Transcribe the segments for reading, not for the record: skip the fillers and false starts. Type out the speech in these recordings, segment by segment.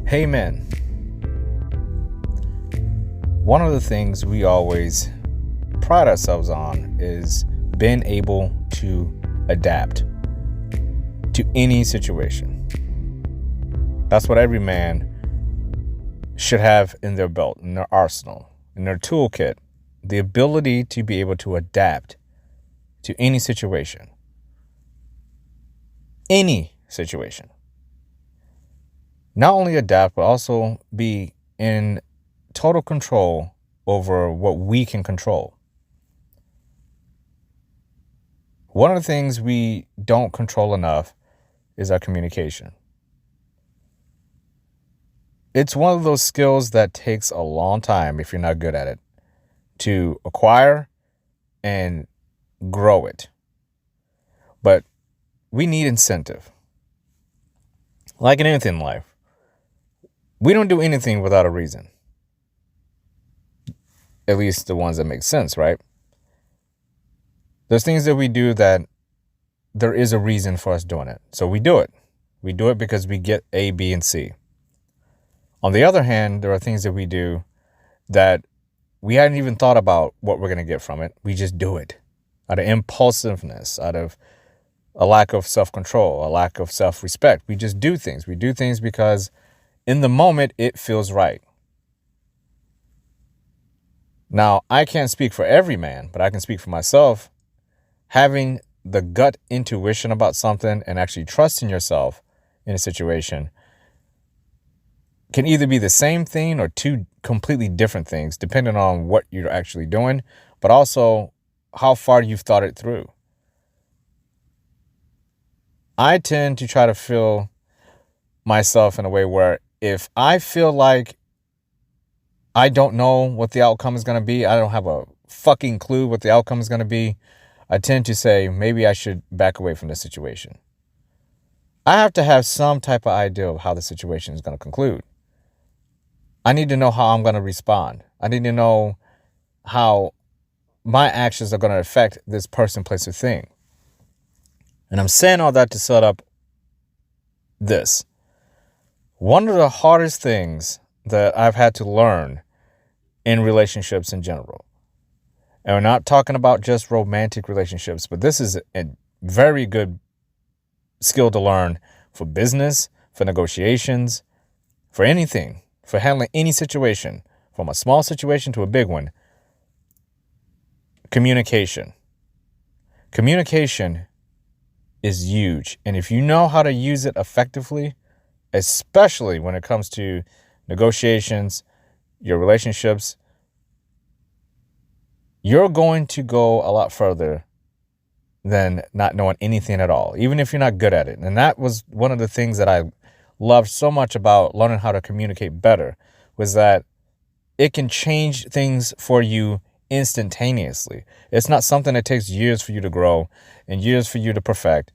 Hey men, one of the things we always pride ourselves on is being able to adapt to any situation. That's what every man should have in their belt, in their arsenal, in their toolkit, the ability to be able to adapt to any situation. Any situation. Not only adapt, but also be in total control over what we can control. One of the things we don't control enough is our communication. It's one of those skills that takes a long time, if you're not good at it, to acquire and grow it. But we need incentive. Like in anything in life, we don't do anything without a reason. At least the ones that make sense, right? There's things that we do that there is a reason for us doing it. So we do it. We do it because we get A, B, and C. On the other hand, there are things that we do that we hadn't even thought about what we're going to get from it. We just do it out of impulsiveness, out of a lack of self-control, a lack of self-respect. We just do things. We do things because in the moment, it feels right. Now, I can't speak for every man, but I can speak for myself. Having the gut intuition about something and actually trusting yourself in a situation can either be the same thing or two completely different things, depending on what you're actually doing, but also how far you've thought it through. I tend to try to feel myself in a way where if I feel like I don't know what the outcome is going to be, I don't have a fucking clue what the outcome is going to be, I tend to say, maybe I should back away from this situation. I have to have some type of idea of how the situation is going to conclude. I need to know how I'm going to respond. I need to know how my actions are going to affect this person, place, or thing. And I'm saying all that to set up this. One of the hardest things that I've had to learn in relationships in general, and we're not talking about just romantic relationships, but this is a very good skill to learn for business, for negotiations, for anything, for handling any situation, from a small situation to a big one. Communication. Communication is huge. And if you know how to use it effectively, especially when it comes to negotiations, your relationships, you're going to go a lot further than not knowing anything at all, even if you're not good at it. And that was one of the things that I loved so much about learning how to communicate better, was that it can change things for you instantaneously. It's not something that takes years for you to grow and years for you to perfect.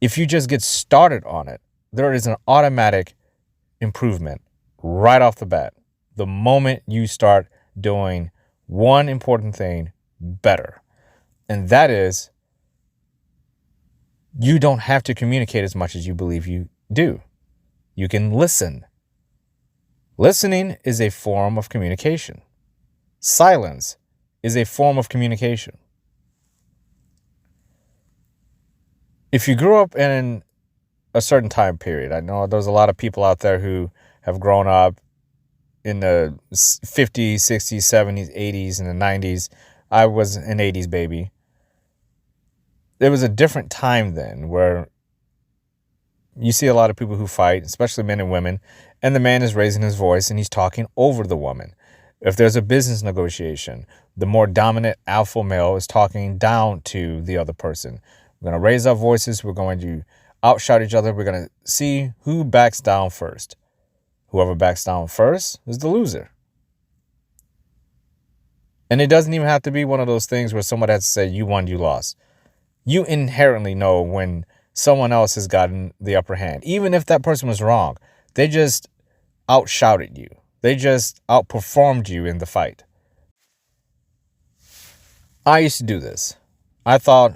If you just get started on it, there is an automatic improvement right off the bat. The moment you start doing one important thing better, and that is you don't have to communicate as much as you believe you do. You can listen. Listening is a form of communication. Silence is a form of communication. If you grew up in a certain time period, I know there's a lot of people out there who have grown up in the 50s, 60s, 70s, 80s, and the 90s. I was an 80s baby. There was a different time then where you see a lot of people who fight, especially men and women, and the man is raising his voice and he's talking over the woman. If there's a business negotiation, the more dominant alpha male is talking down to the other person. We're going to raise our voices. We're going to outshout each other. We're going to see who backs down first. Whoever backs down first is the loser. And it doesn't even have to be one of those things where someone has to say, you won, you lost. You inherently know when someone else has gotten the upper hand. Even if that person was wrong, they just outshouted you. They just outperformed you in the fight. I used to do this. I thought,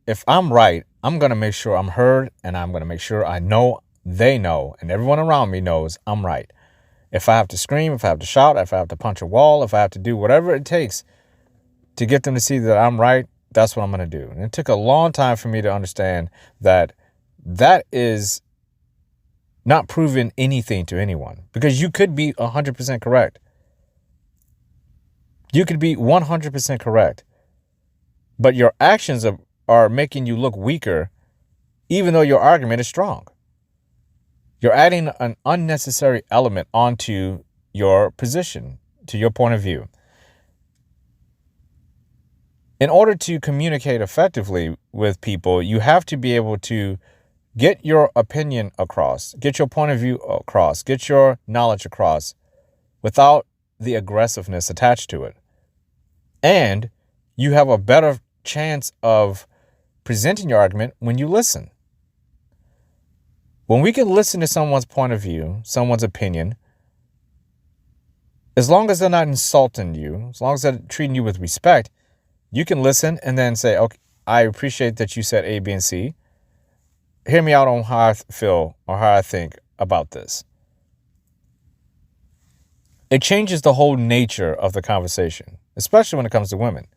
if I'm right, I'm going to make sure I'm heard, and I'm going to make sure I know they know, and everyone around me knows I'm right. If I have to scream, if I have to shout, if I have to punch a wall, if I have to do whatever it takes to get them to see that I'm right, that's what I'm going to do. And it took a long time for me to understand that that is not proving anything to anyone, because you could be 100% correct. You could be 100% correct, but your actions are making you look weaker, even though your argument is strong. You're adding an unnecessary element onto your position, to your point of view. In order to communicate effectively with people, you have to be able to get your opinion across, get your point of view across, get your knowledge across without the aggressiveness attached to it. And you have a better chance of presenting your argument when you listen. When we can listen to someone's point of view, someone's opinion, as long as they're not insulting you, as long as they're treating you with respect, you can listen and then say, okay, I appreciate that you said A, B, and C. Hear me out on how I feel or how I think about this. It changes the whole nature of the conversation, especially when it comes to women.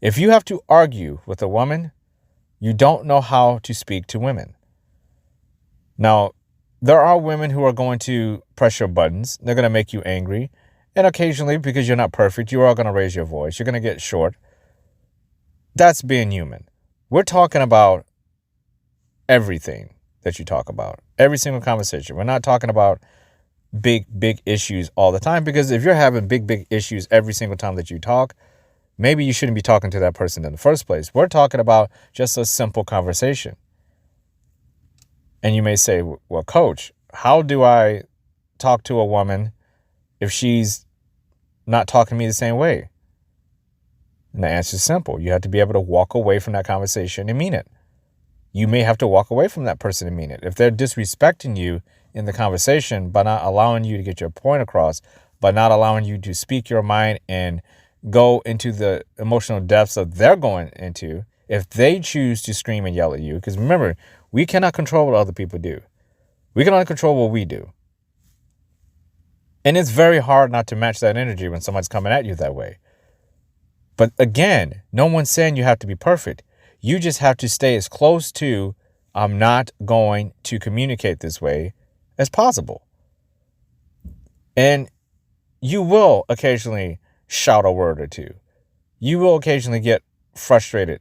If you have to argue with a woman, you don't know how to speak to women. Now, there are women who are going to press your buttons. They're going to make you angry. And occasionally, because you're not perfect, you are going to raise your voice. You're going to get short. That's being human. We're talking about everything that you talk about. Every single conversation. We're not talking about big issues all the time, because if you're having big issues every single time that you talk, maybe you shouldn't be talking to that person in the first place. We're talking about just a simple conversation. And you may say, well, coach, how do I talk to a woman if she's not talking to me the same way? And the answer is simple. You have to be able to walk away from that conversation and mean it. You may have to walk away from that person and mean it. If they're disrespecting you in the conversation by not allowing you to get your point across, by not allowing you to speak your mind and go into the emotional depths that they're going into, if they choose to scream and yell at you, because remember, we cannot control what other people do. We can only control what we do. And it's very hard not to match that energy when someone's coming at you that way. But again, no one's saying you have to be perfect. You just have to stay as close to, I'm not going to communicate this way, as possible. And you will occasionally shout a word or two. You will occasionally get frustrated.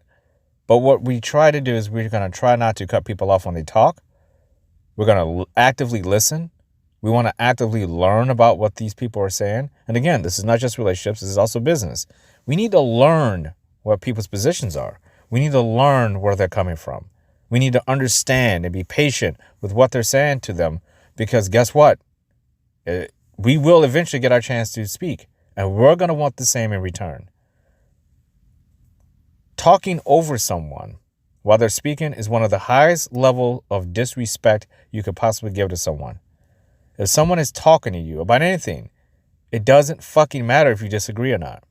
But what we try to do is we're going to try not to cut people off when they talk. We're going to actively listen. We want to actively learn about what these people are saying. And again, this is not just relationships. This is also business. We need to learn what people's positions are. We need to learn where they're coming from. We need to understand and be patient with what they're saying to them, because guess what? We will eventually get our chance to speak, and we're going to want the same in return. Talking over someone while they're speaking is one of the highest level of disrespect you could possibly give to someone. If someone is talking to you about anything, it doesn't fucking matter if you disagree or not.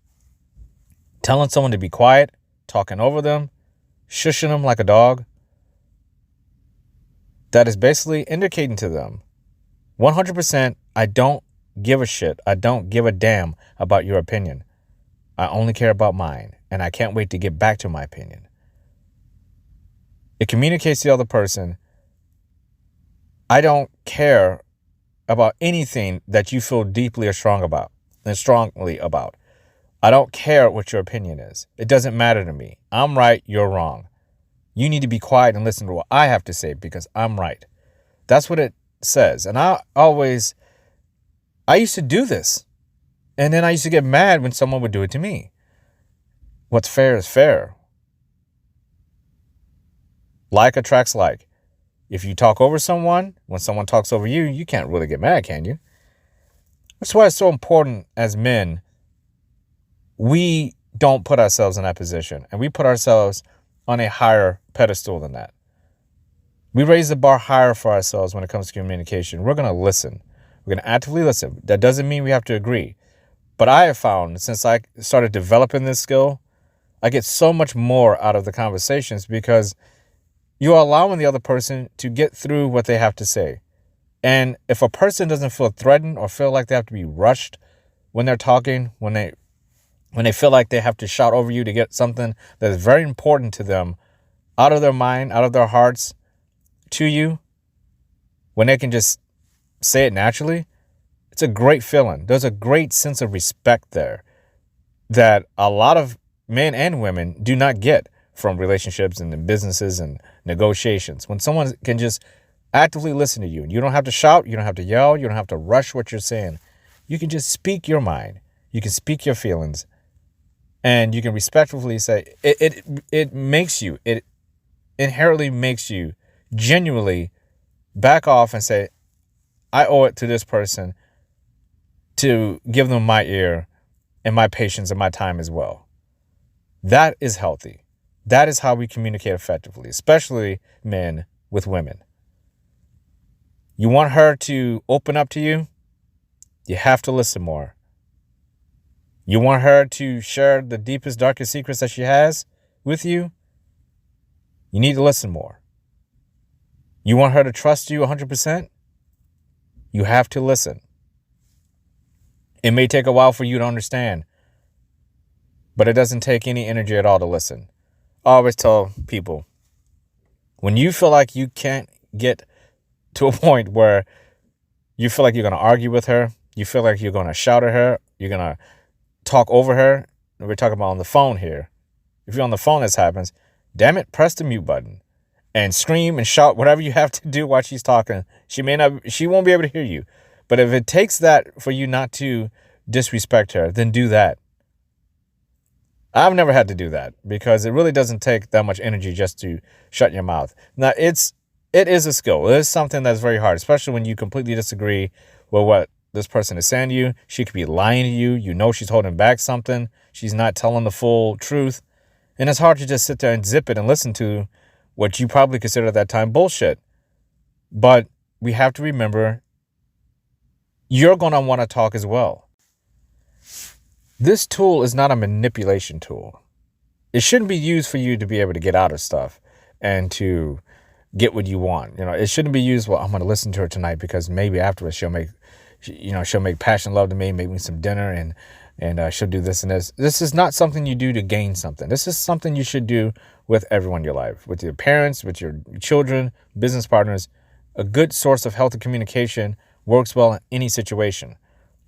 Telling someone to be quiet, talking over them, shushing them like a dog, that is basically indicating to them 100%, I don't give a shit. I don't give a damn about your opinion. I only care about mine, and I can't wait to get back to my opinion. It communicates to the other person, I don't care about anything that you feel deeply or strongly about. I don't care what your opinion is. It doesn't matter to me. I'm right, you're wrong. You need to be quiet and listen to what I have to say because I'm right. That's what it says. And I used to do this. And then I used to get mad when someone would do it to me. What's fair is fair. Like attracts like. If you talk over someone, when someone talks over you, you can't really get mad, can you? That's why it's so important as men, we don't put ourselves in that position. And we put ourselves on a higher pedestal than that. We raise the bar higher for ourselves when it comes to communication. We're going to listen. We're going to actively listen. That doesn't mean we have to agree. But I have found, since I started developing this skill, I get so much more out of the conversations because you're allowing the other person to get through what they have to say. And if a person doesn't feel threatened or feel like they have to be rushed when they're talking, when they feel like they have to shout over you to get something that is very important to them out of their mind, out of their hearts to you, when they can just say it naturally, it's a great feeling. There's a great sense of respect there that a lot of men and women do not get from relationships and businesses and negotiations. When someone can just actively listen to you, and you don't have to shout, you don't have to yell, you don't have to rush what you're saying. You can just speak your mind. You can speak your feelings, and you can respectfully say it makes you, it inherently makes you genuinely back off and say, I owe it to this person to give them my ear and my patience and my time as well. That is healthy. That is how we communicate effectively, especially men with women. You want her to open up to you? You have to listen more. You want her to share the deepest, darkest secrets that she has with you? You need to listen more. You want her to trust you 100%? You have to listen. It may take a while for you to understand, but it doesn't take any energy at all to listen. I always tell people, when you feel like you can't get to a point where you feel like you're going to argue with her, you feel like you're going to shout at her, you're going to talk over her, and we're talking about on the phone here. If you're on the phone, this happens, damn it, press the mute button and scream and shout whatever you have to do while she's talking. She won't be able to hear you. But if it takes that for you not to disrespect her, then do that. I've never had to do that because it really doesn't take that much energy just to shut your mouth. Now, it is a skill. It is something that's very hard, especially when you completely disagree with what this person is saying to you. She could be lying to you. You know she's holding back something. She's not telling the full truth. And it's hard to just sit there and zip it and listen to what you probably consider at that time bullshit. But we have to remember, you're going to want to talk as well. This tool is not a manipulation tool. It shouldn't be used for you to be able to get out of stuff and to get what you want. You know, it shouldn't be used, well, I'm going to listen to her tonight because maybe afterwards she'll make passion love to me, make me some dinner, and she'll do this and this. This is not something you do to gain something. This is something you should do with everyone in your life, with your parents, with your children, business partners. A good source of healthy communication works well in any situation.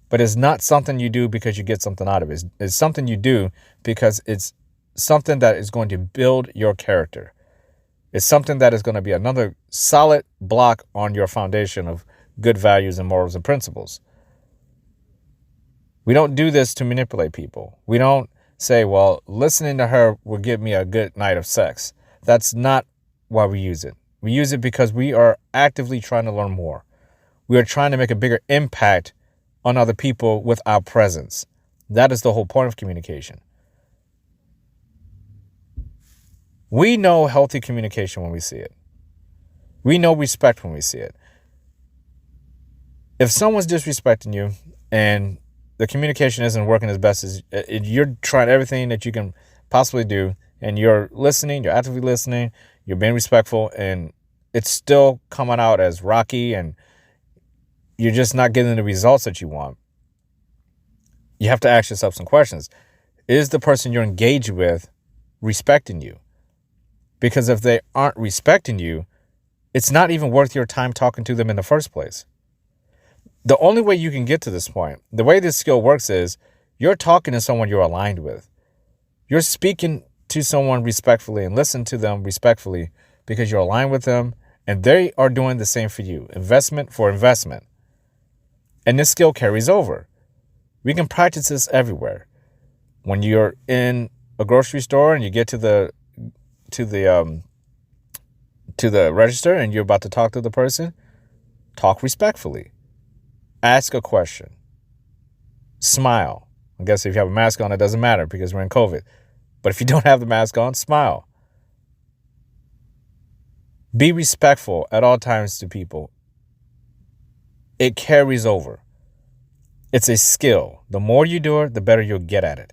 But it's not something you do because you get something out of it. It's something you do because it's something that is going to build your character. It's something that is going to be another solid block on your foundation of good values and morals and principles. We don't do this to manipulate people. We don't say, well, listening to her will give me a good night of sex. That's not why we use it. We use it because we are actively trying to learn more. We are trying to make a bigger impact on other people with our presence. That is the whole point of communication. We know healthy communication when we see it. We know respect when we see it. If someone's disrespecting you and the communication isn't working as best as you're trying everything that you can possibly do, and you're listening, you're actively listening, you're being respectful, and it's still coming out as rocky and you're just not getting the results that you want, you have to ask yourself some questions. Is the person you're engaged with respecting you? Because if they aren't respecting you, it's not even worth your time talking to them in the first place. The only way you can get to this point, the way this skill works is you're talking to someone you're aligned with. You're speaking to someone respectfully and listen to them respectfully because you're aligned with them and they are doing the same for you. Investment for investment. And this skill carries over. We can practice this everywhere. When you're in a grocery store and you get to the register and you're about to talk to the person, talk respectfully. Ask a question. Smile. I guess if you have a mask on, it doesn't matter because we're in COVID. But if you don't have the mask on, smile. Be respectful at all times to people. It carries over. It's a skill. The more you do it, the better you'll get at it.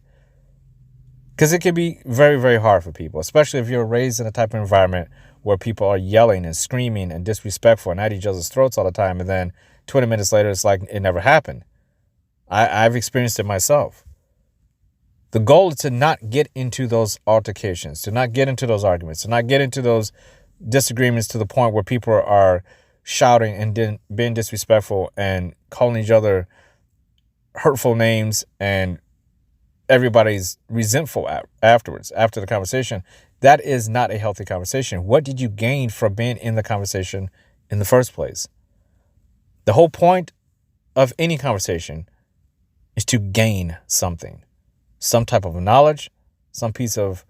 Because it can be very, very hard for people, especially if you're raised in a type of environment where people are yelling and screaming and disrespectful and at each other's throats all the time. And then 20 minutes later, it's like it never happened. I've experienced it myself. The goal is to not get into those altercations, to not get into those arguments, to not get into those disagreements to the point where people are shouting and being disrespectful and calling each other hurtful names, and everybody's resentful afterwards, after the conversation. That is not a healthy conversation. What did you gain from being in the conversation in the first place? The whole point of any conversation is to gain something, some type of knowledge, some piece of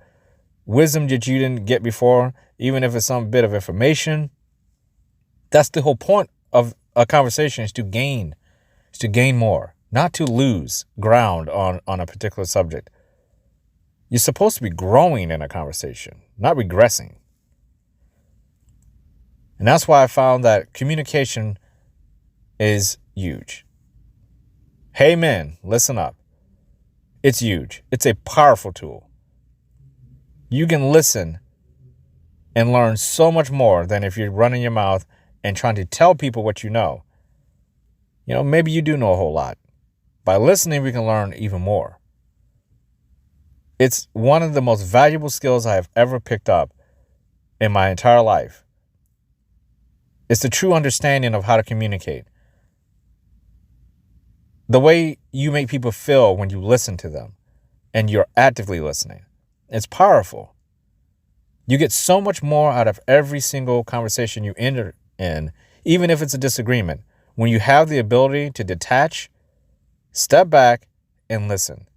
wisdom that you didn't get before, even if it's some bit of information. That's the whole point of a conversation, is to gain more, not to lose ground on a particular subject. You're supposed to be growing in a conversation, not regressing. And that's why I found that communication is huge. Hey men, listen up. It's huge. It's a powerful tool. You can listen and learn so much more than if you're running your mouth and trying to tell people what you know. You know, maybe you do know a whole lot. By listening, we can learn even more. It's one of the most valuable skills I have ever picked up in my entire life. It's the true understanding of how to communicate. The way you make people feel when you listen to them and you're actively listening. It's powerful. You get so much more out of every single conversation you enter in, even if it's a disagreement, when you have the ability to detach, step back, and listen.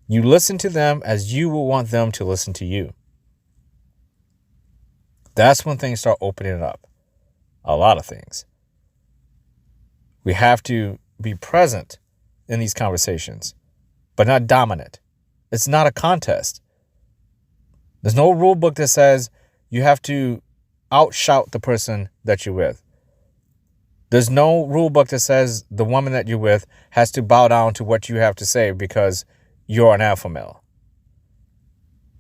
You listen to them as you will want them to listen to you. That's when things start opening up. A lot of things. We have to be present in these conversations, but not dominant. It's not a contest. There's no rule book that says you have to outshout the person that you're with. There's no rule book that says the woman that you're with has to bow down to what you have to say because you're an alpha male.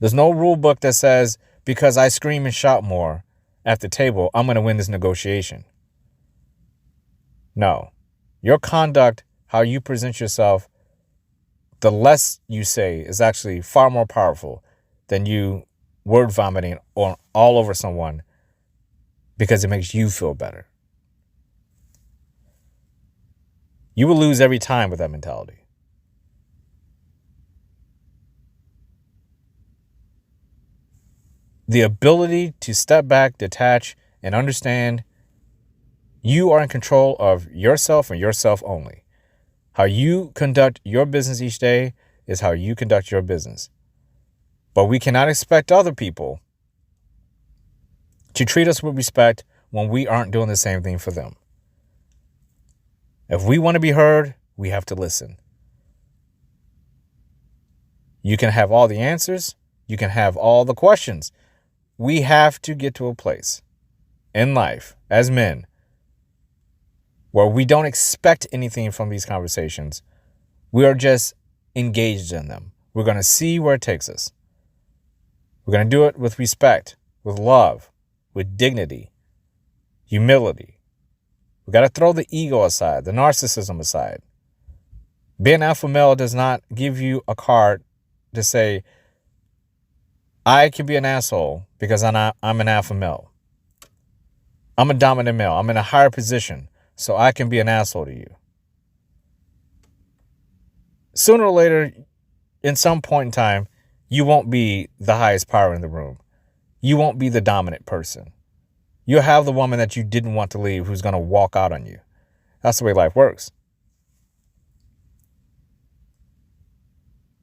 There's no rule book that says because I scream and shout more at the table, I'm going to win this negotiation. No. Your conduct, how you present yourself, the less you say is actually far more powerful than you word vomiting all over someone because it makes you feel better. You will lose every time with that mentality. The ability to step back, detach, and understand you are in control of yourself and yourself only. How you conduct your business each day is how you conduct your business. But we cannot expect other people to treat us with respect when we aren't doing the same thing for them. If we want to be heard, we have to listen. You can have all the answers. You can have all the questions. We have to get to a place in life as men where we don't expect anything from these conversations. We are just engaged in them. We're going to see where it takes us. We're going to do it with respect, with love, with dignity, humility. We got to throw the ego aside, the narcissism aside. Being alpha male does not give you a card to say, I can be an asshole because I'm an alpha male. I'm a dominant male. I'm in a higher position, so I can be an asshole to you. Sooner or later, in some point in time, you won't be the highest power in the room. You won't be the dominant person. You'll have the woman that you didn't want to leave who's going to walk out on you. That's the way life works.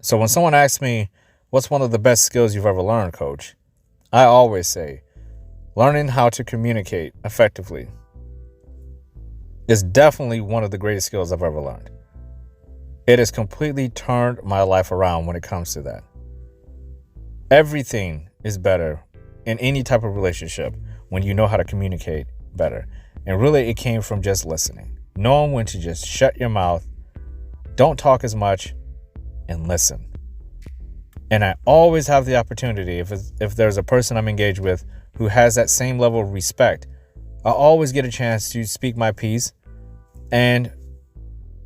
So when someone asks me, what's one of the best skills you've ever learned, coach? I always say, learning how to communicate effectively is definitely one of the greatest skills I've ever learned. It has completely turned my life around when it comes to that. Everything is better in any type of relationship when you know how to communicate better. And really, it came from just listening. Knowing when to just shut your mouth, don't talk as much, and listen. And I always have the opportunity, if there's a person I'm engaged with who has that same level of respect, I always get a chance to speak my piece, and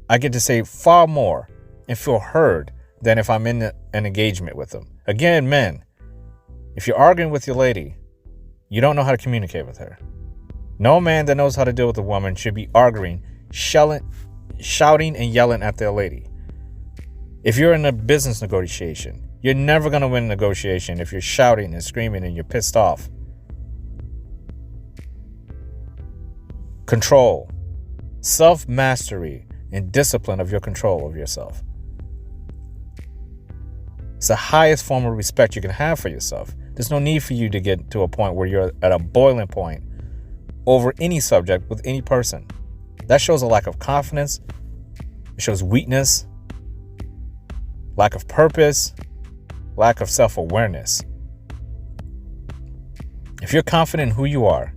I get to say far more and feel heard than if I'm in an engagement with them. Again, men, if you're arguing with your lady, you don't know how to communicate with her. No man that knows how to deal with a woman should be arguing, shouting and yelling at their lady. If you're in a business negotiation, you're never going to win a negotiation if you're shouting and screaming and you're pissed off. Control, self-mastery, and discipline of your control of yourself. It's the highest form of respect you can have for yourself. There's no need for you to get to a point where you're at a boiling point over any subject with any person. That shows a lack of confidence. It shows weakness, lack of purpose, lack of self-awareness. If you're confident in who you are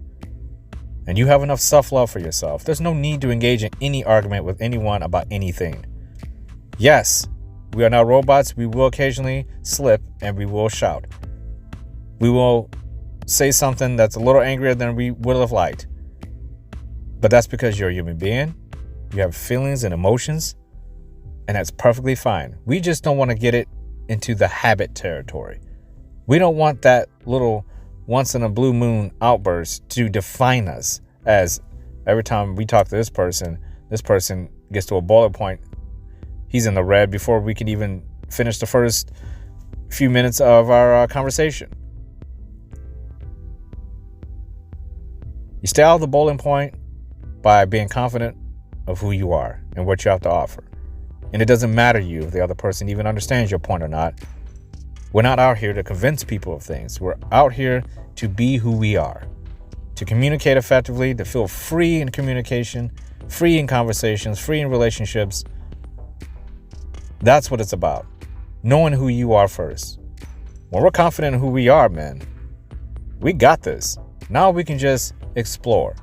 and you have enough self-love for yourself, there's no need to engage in any argument with anyone about anything. Yes, we are not robots. We will occasionally slip and we will shout. We will say something that's a little angrier than we would have liked. But that's because you're a human being. You have feelings and emotions, and that's perfectly fine. We just don't want to get it into the habit territory. We don't want that little once in a blue moon outburst to define us, as every time we talk to this person gets to a boiling point. He's in the red before we can even finish the first few minutes of our conversation. You stay out of the boiling point by being confident of who you are and what you have to offer. And it doesn't matter to you if the other person even understands your point or not. We're not out here to convince people of things. We're out here to be who we are, to communicate effectively, to feel free in communication, free in conversations, free in relationships. That's what it's about. Knowing who you are first. When we're confident in who we are, man, we got this. Now we can just explore,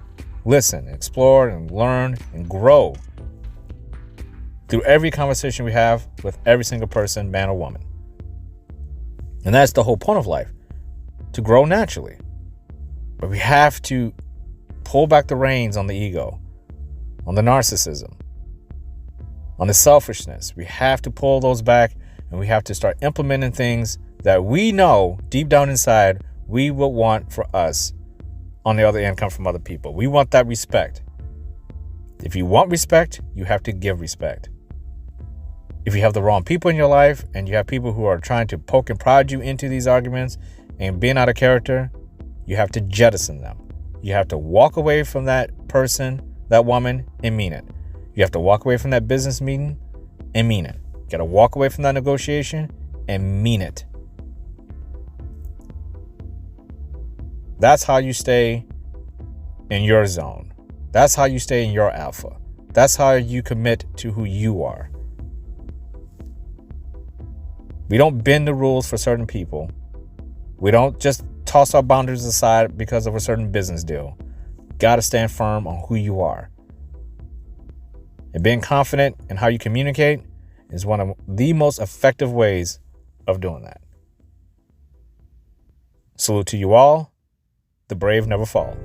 listen, explore, and learn and grow through every conversation we have with every single person, man or woman. And that's the whole point of life, to grow naturally. But we have to pull back the reins on the ego, on the narcissism, on the selfishness. We have to pull those back, and we have to start implementing things that we know deep down inside we will want for us on the other end come from other people. We want that respect. If you want respect, you have to give respect. If you have the wrong people in your life and you have people who are trying to poke and prod you into these arguments and being out of character, you have to jettison them. You have to walk away from that person, that woman, and mean it. You have to walk away from that business meeting and mean it. You got to walk away from that negotiation and mean it. That's how you stay in your zone. That's how you stay in your alpha. That's how you commit to who you are. We don't bend the rules for certain people. We don't just toss our boundaries aside because of a certain business deal. Got to stand firm on who you are. And being confident in how you communicate is one of the most effective ways of doing that. Salute to you all. The brave never fall.